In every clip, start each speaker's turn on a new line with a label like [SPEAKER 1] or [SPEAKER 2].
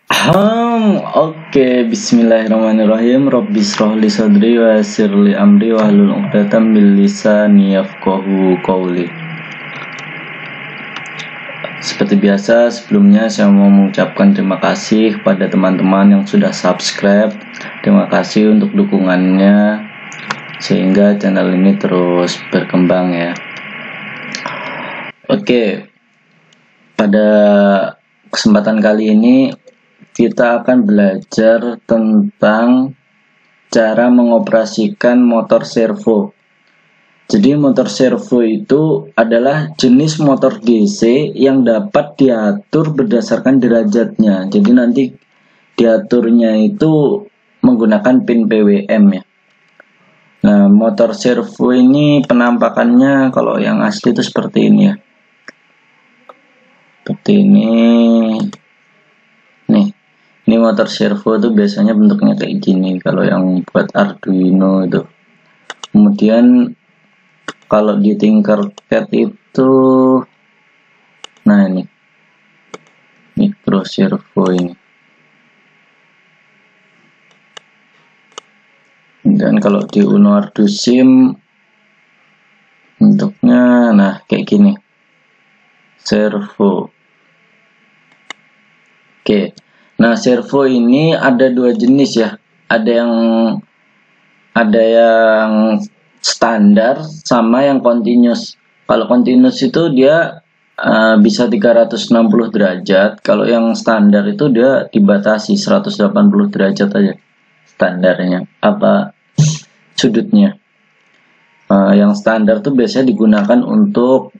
[SPEAKER 1] Oke, bismillahirrahmanirrahim. Rabbi shrahli sadri wa yassir li amri wahlul 'uqdatam min lisani yafqahu qawli. Seperti biasa, sebelumnya saya mau mengucapkan terima kasih kepada teman-teman yang sudah subscribe. Terima kasih untuk dukungannya sehingga channel ini terus berkembang ya. Oke, pada kesempatan kali ini kita akan belajar tentang cara mengoperasikan motor servo. Jadi motor servo itu adalah jenis motor DC yang dapat diatur berdasarkan derajatnya. Jadi nanti diaturnya itu menggunakan pin PWM ya. Nah, motor servo ini penampakannya kalau yang asli itu seperti ini ya. Seperti ini. Nih. Ini motor servo itu biasanya bentuknya kayak gini kalau yang buat Arduino itu. Kemudian kalau di Tinkercad itu, nah ini micro servo ini. Dan kalau di Uno Ardusim bentuknya, nah kayak gini, servo. Oke. Nah, servo ini ada dua jenis ya. Ada yang standar sama yang continuous. Kalau continuous itu dia bisa 360 derajat. Kalau yang standar itu dia dibatasi 180 derajat aja standarnya. Apa sudutnya? Yang standar tuh biasanya digunakan untuk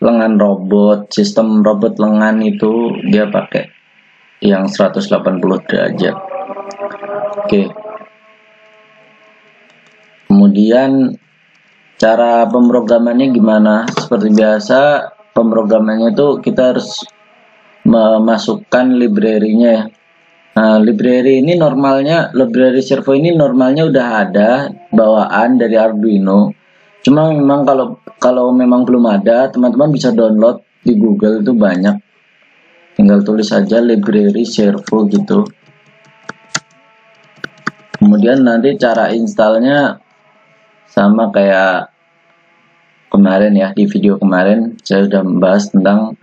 [SPEAKER 1] lengan robot. Sistem robot lengan itu dia pakai yang 180 derajat. Oke. Kemudian cara pemrogramannya gimana? Seperti biasa, pemrogramannya itu kita harus memasukkan library-nya ya. Nah, library servo ini normalnya udah ada bawaan dari Arduino. Cuma memang kalau memang belum ada, teman-teman bisa download di Google, itu banyak. Tinggal tulis saja library servo gitu. Kemudian nanti cara installnya sama kayak kemarin ya, di video kemarin saya sudah membahas tentang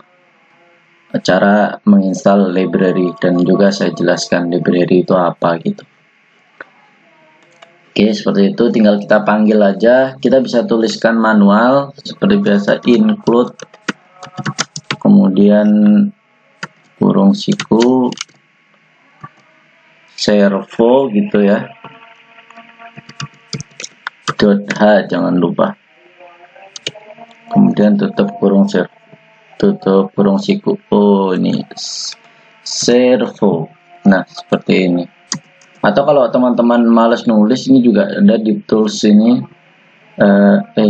[SPEAKER 1] cara menginstal library dan juga saya jelaskan library itu apa gitu. Oke, seperti itu, tinggal kita panggil aja. Kita bisa tuliskan manual seperti biasa, include kemudian kurung siku servo gitu ya, .h jangan lupa, kemudian tutup kurung siku. Oh, ini servo. Nah, seperti ini. Atau kalau teman-teman males nulis, ini juga ada di tools ini,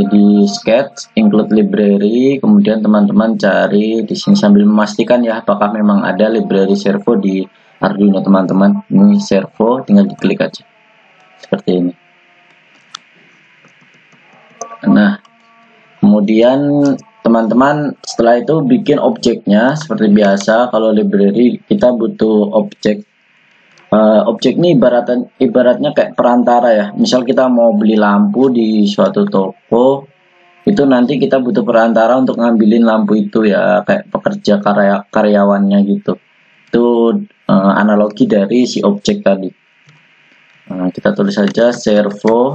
[SPEAKER 1] di sketch include library. Kemudian teman-teman cari di sini sambil memastikan ya apakah memang ada library servo di Arduino teman-teman. Ini servo, tinggal diklik aja seperti ini. Nah, kemudian teman-teman setelah itu bikin objeknya seperti biasa. Kalau library kita butuh objek. Objek ini ibaratnya kayak perantara ya. Misal kita mau beli lampu di suatu toko, itu nanti kita butuh perantara untuk ngambilin lampu itu ya, kayak pekerja karyawannya gitu. Itu analogi dari si objek tadi. Kita tulis saja servo.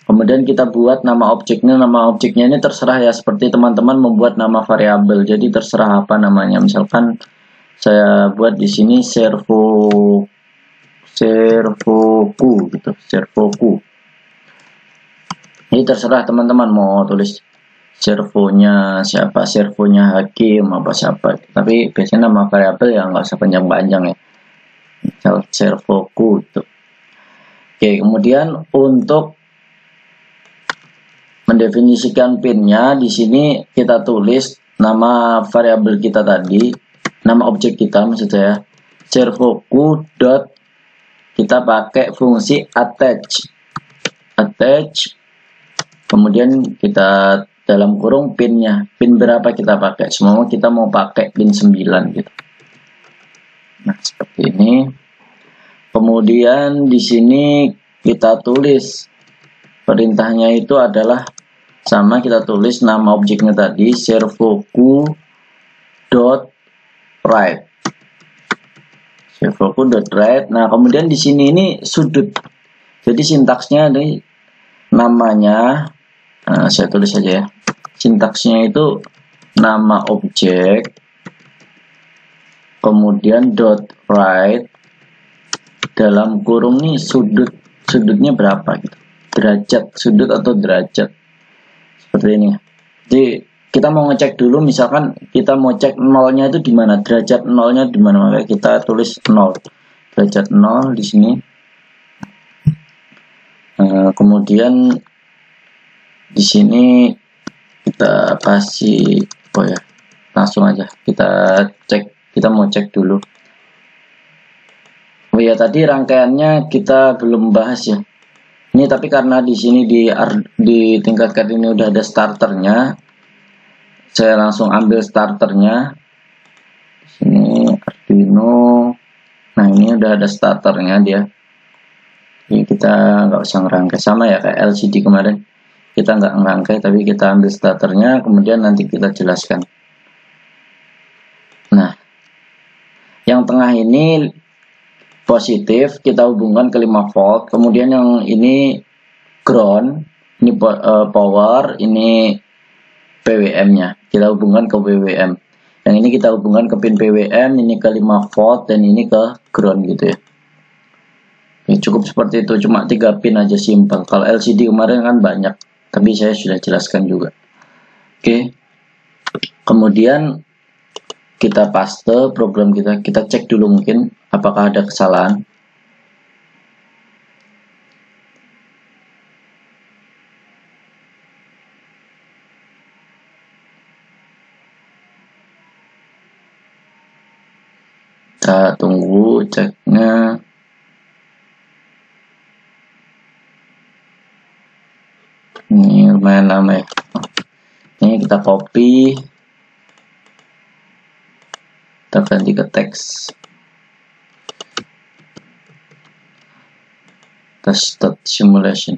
[SPEAKER 1] Kemudian kita buat nama objeknya. Nama objeknya ini terserah ya, seperti teman-teman membuat nama variabel. Jadi terserah apa namanya. Misalkan saya buat di sini servoku gitu, servoku. Ini terserah teman-teman mau tulis servonya siapa, servonya Hakim apa siapa. Tapi biasanya nama variabel ya nggak usah panjang-panjang ya. Misal servoku gitu. Oke, kemudian untuk mendefinisikan pinnya di sini kita tulis nama variabel kita tadi, nama objek kita maksud saya, servoku dot, kita pakai fungsi attach, kemudian kita dalam kurung pinnya, pin berapa kita pakai, semua kita mau pakai pin 9 gitu. Nah, seperti ini. Kemudian di sini kita tulis perintahnya itu adalah sama, kita tulis nama objeknya tadi servoku dot write. Servoku dot write. Nah, kemudian di sini ini sudut. Jadi sintaksnya ini namanya, saya tulis saja ya. Sintaksnya itu nama objek, kemudian dot write, dalam kurung nih sudutnya berapa gitu, derajat, sudut atau derajat, seperti ini. Jadi kita mau ngecek dulu, misalkan kita mau cek nolnya itu di mana, derajat nolnya di mana, maka kita tulis 0, derajat 0 di sini. Kemudian di sini kita kasih ya, langsung aja kita cek, kita mau cek dulu. Oh ya, tadi rangkaiannya kita belum bahas ya. Ini tapi karena di sini di tingkat CAD ini udah ada starternya, saya langsung ambil starternya. Sini Arduino. Nah, ini udah ada starternya dia. Jadi kita nggak usah ngerangkai, sama ya kayak LCD kemarin. Kita nggak ngerangkai, tapi kita ambil starternya, kemudian nanti kita jelaskan. Nah, yang tengah ini positif, kita hubungkan ke 5 volt, kemudian yang ini ground, ini power, ini PWM-nya, kita hubungkan ke PWM. Yang ini kita hubungkan ke pin PWM, ini ke 5 volt, dan ini ke ground gitu ya. Ya, cukup seperti itu, cuma 3 pin aja, simple. Kalau LCD kemarin kan banyak, tapi saya sudah jelaskan juga. Oke, kemudian kita paste program kita cek dulu mungkin apakah ada kesalahan. Kita tunggu ceknya. Ini lumayan lama ya. Ini kita copy, kita ganti ke teks. Start simulation.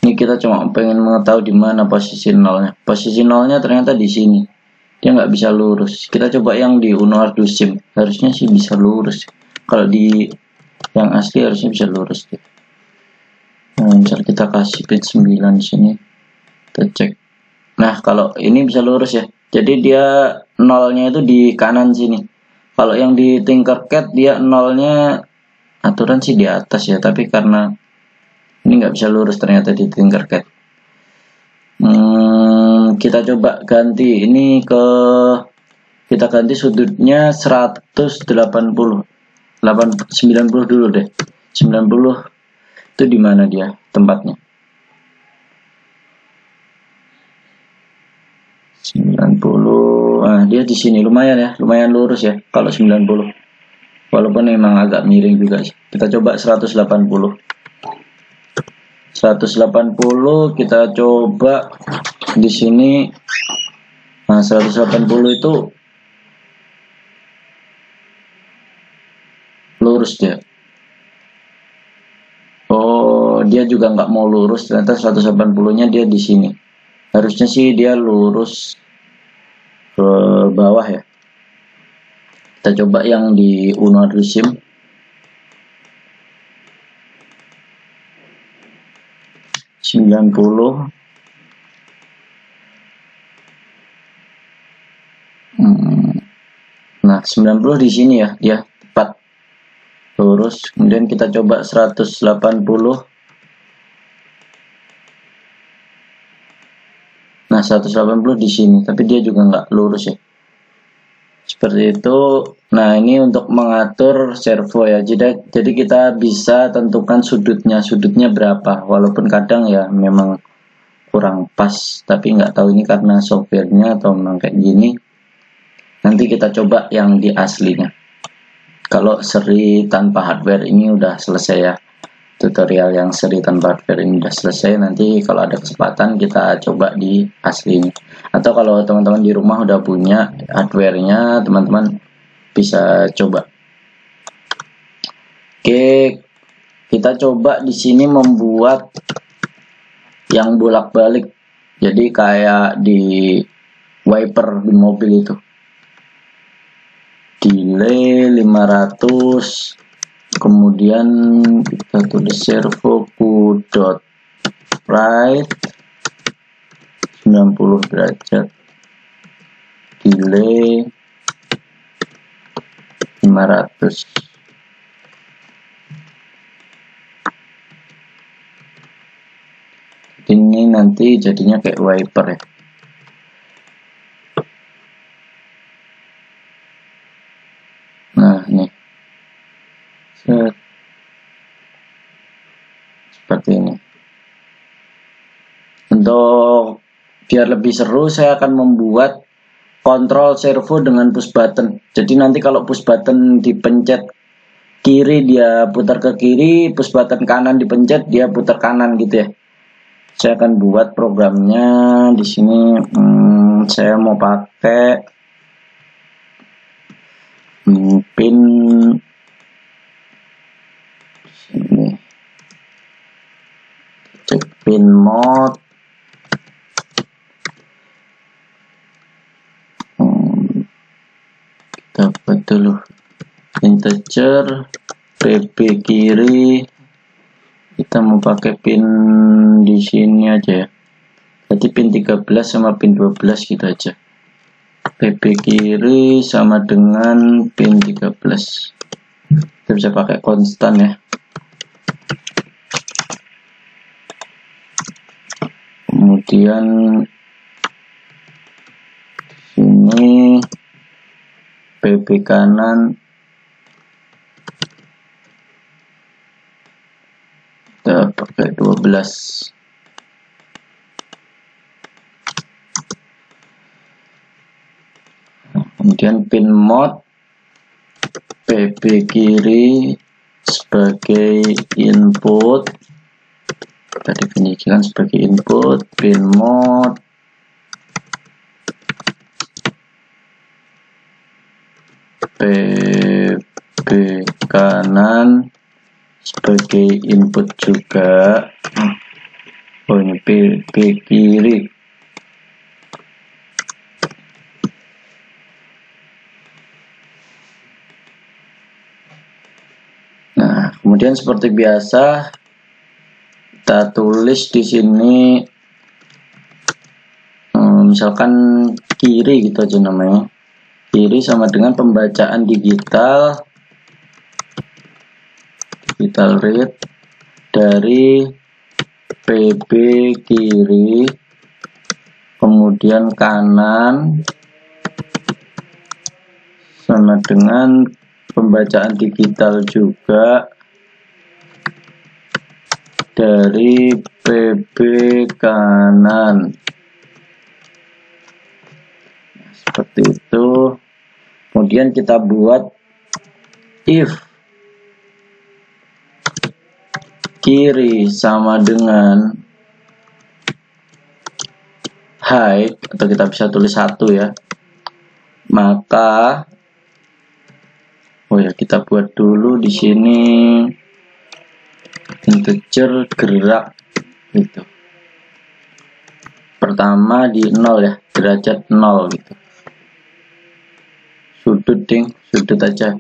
[SPEAKER 1] Ini kita cuma pengen mengetahui di mana posisi nolnya. Posisi nolnya ternyata di sini. Dia nggak bisa lurus. Kita coba yang di Uno Arduino Sim. Harusnya sih bisa lurus. Kalau di yang asli harusnya bisa lurus. Nah, misal kita kasih pin 9 di sini. Kita cek. Nah, kalau ini bisa lurus ya. Jadi dia nolnya itu di kanan sini. Kalau yang di Tinkercad dia nolnya aturan sih di atas ya, tapi karena ini nggak bisa lurus ternyata di Tinkercad. Kita coba ganti ini kita ganti sudutnya 180, 90 dulu deh. 90 itu di mana dia tempatnya? 90. Nah, dia di sini lumayan ya, lumayan lurus ya kalau 90. Walaupun memang agak miring juga sih. Kita coba 180. 180 kita coba di sini. Nah, 180 itu lurus dia. Oh, dia juga nggak mau lurus, ternyata 180-nya dia di sini. Harusnya sih dia lurus ke bawah ya. Kita coba yang di Uno Arduino Sim. Nah, 90 di sini ya, dia tepat lurus. Kemudian kita coba 180. Nah, 180 di sini, tapi dia juga nggak lurus ya. Seperti itu. Nah, ini untuk mengatur servo ya. Jadi kita bisa tentukan sudutnya berapa. Walaupun kadang ya memang kurang pas, tapi nggak tahu ini karena softwarenya atau memang kayak gini. Nanti kita coba yang di aslinya. Kalau seri tanpa hardware ini udah selesai ya. Tutorial yang seri tanpa hardware ini udah selesai. Nanti kalau ada kesempatan kita coba di aslinya. Atau kalau teman-teman di rumah udah punya hardware-nya, teman-teman bisa coba. Oke, kita coba di sini membuat yang bolak-balik, jadi kayak di wiper di mobil itu. Delay 500, kemudian kita tulis servo right 90 derajat, delay 500. Ini nanti jadinya kayak wiper ya. Nah, nih. Seperti ini. Untuk biar lebih seru, saya akan membuat kontrol servo dengan push button. Jadi nanti kalau push button dipencet kiri, dia putar ke kiri, push button kanan dipencet, dia putar kanan gitu ya. Saya akan buat programnya di sini. Saya mau pakai pin sini. Cek pin mode. Kita buat dulu integer PB kiri. Kita mau pakai pin di sini aja ya. Jadi pin 13 sama pin 12 gitu aja. PB kiri sama dengan pin 13. Kita bisa pakai konstan ya. Kemudian sini PB kanan kita pakai 12. Kemudian pin mode PB kiri sebagai input, kita definisikan sebagai input. Pin mode PB kanan sebagai input juga. Oh, ini PB kiri. Nah, kemudian seperti biasa kita tulis di sini, misalkan kiri gitu aja namanya. Kiri sama dengan pembacaan digital read dari PB kiri, kemudian kanan sama dengan pembacaan digital juga dari PB kanan. Seperti itu. Kemudian kita buat if kiri sama dengan height, atau kita bisa tulis 1 ya, maka kita buat dulu di sini integer gerak gitu. Pertama di 0 ya, derajat 0 gitu. Sudut aja.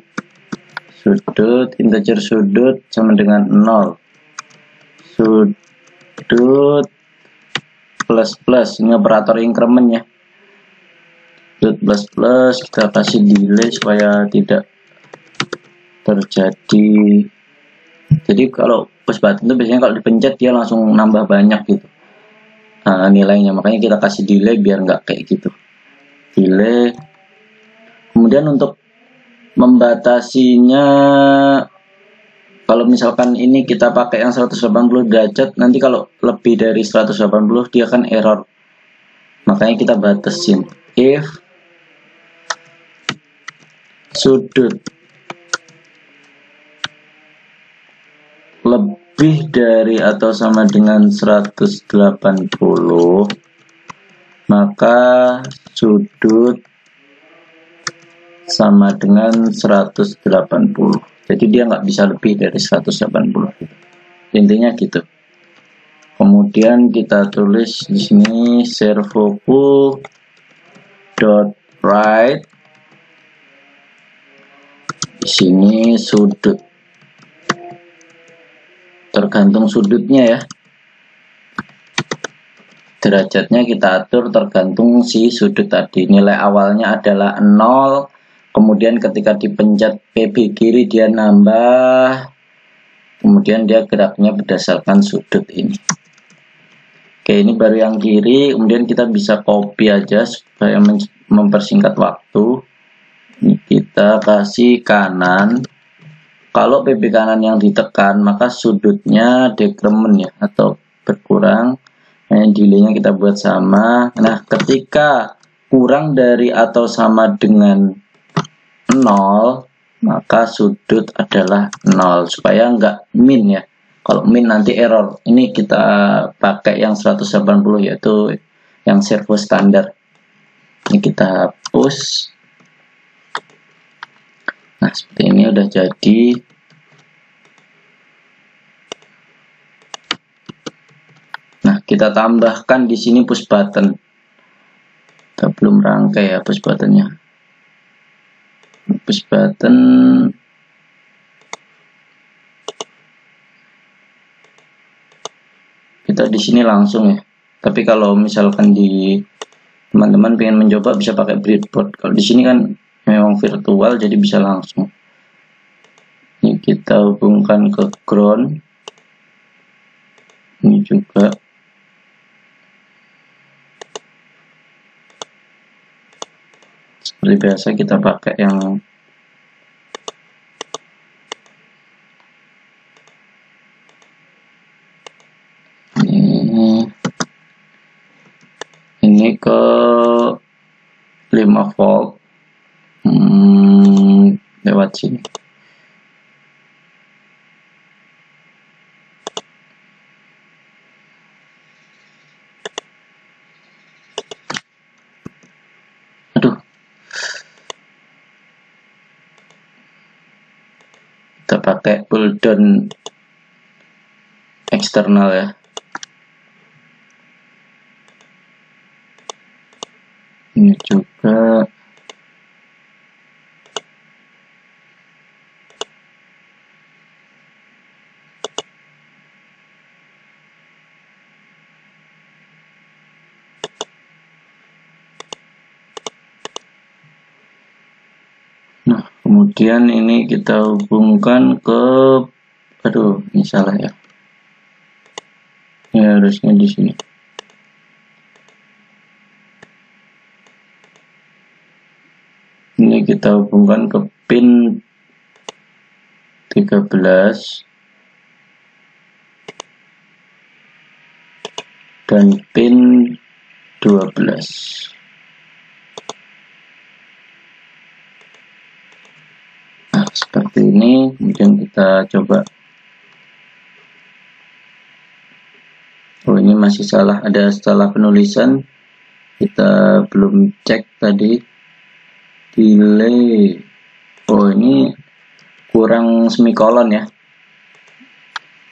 [SPEAKER 1] Sudut, integer sudut sama dengan 0. Sudut plus, ini operator increment ya. Sudut plus, kita kasih delay supaya tidak terjadi. Jadi kalau push button itu biasanya kalau dipencet dia langsung nambah banyak gitu nilainya, makanya kita kasih delay biar nggak kayak gitu. Delay. Kemudian untuk membatasinya, kalau misalkan ini kita pakai yang 180 derajat, nanti kalau lebih dari 180 dia akan error, makanya kita batasin. If sudut lebih dari atau sama dengan 180, maka sudut sama dengan 180. Jadi dia nggak bisa lebih dari 180. Intinya gitu. Kemudian kita tulis di sini servoku dot right. Di sini sudut, tergantung sudutnya ya. Derajatnya kita atur tergantung si sudut tadi. Nilai awalnya adalah 0. Kemudian ketika dipencet PB kiri dia nambah. Kemudian dia geraknya berdasarkan sudut ini. Oke, ini baru yang kiri. Kemudian kita bisa copy aja supaya mempersingkat waktu. Ini kita kasih kanan. Kalau PB kanan yang ditekan, maka sudutnya decrement ya, atau berkurang. Nah, delaynya kita buat sama. Nah, ketika kurang dari atau sama dengan 0, maka sudut adalah 0 supaya nggak min ya. Kalau min nanti error. Ini kita pakai yang 180 yaitu yang servo standar. Ini kita hapus. Nah, seperti ini udah jadi. Nah, kita tambahkan di sini push button. Kita belum rangkai ya push buttonnya. Push button kita di sini langsung ya. Tapi kalau misalkan di teman-teman pengen mencoba bisa pakai breadboard. Kalau di sini kan memang virtual jadi bisa langsung. Ini kita hubungkan ke ground. Ini juga. Seperti biasa kita pakai yang ini ke 5 volt lewat sini. Kita pakai pull down eksternal ya. Ini juga kemudian ini kita hubungkan ke, aduh ini salah ya, ini harusnya di sini. Ini kita hubungkan ke pin 13 dan pin 12. Seperti ini. Kemudian kita coba. Oh, ini masih salah, ada salah penulisan, kita belum cek tadi. Delay, oh ini kurang semikolon ya.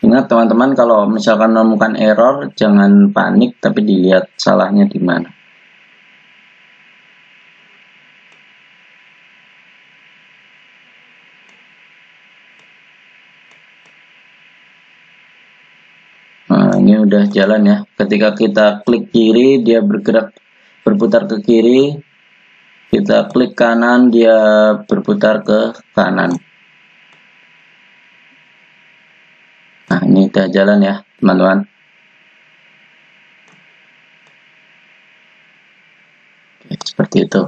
[SPEAKER 1] Ingat teman-teman, kalau misalkan menemukan error jangan panik tapi dilihat salahnya di mana. Nah, ini udah jalan ya. Ketika kita klik kiri dia berputar ke kiri. Kita klik kanan dia berputar ke kanan. Nah, ini udah jalan ya teman-teman. Seperti itu.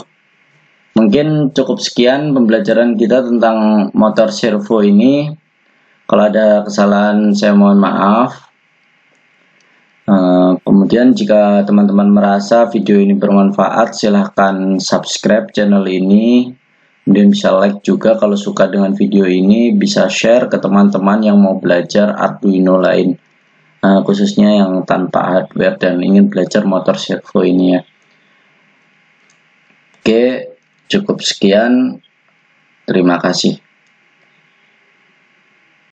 [SPEAKER 1] Mungkin cukup sekian pembelajaran kita tentang motor servo ini. Kalau ada kesalahan saya mohon maaf. Kemudian jika teman-teman merasa video ini bermanfaat, silahkan subscribe channel ini. Kemudian bisa like juga kalau suka dengan video ini, bisa share ke teman-teman yang mau belajar Arduino lain, khususnya yang tanpa hardware dan ingin belajar motor servo ini ya. Oke, cukup sekian. Terima kasih.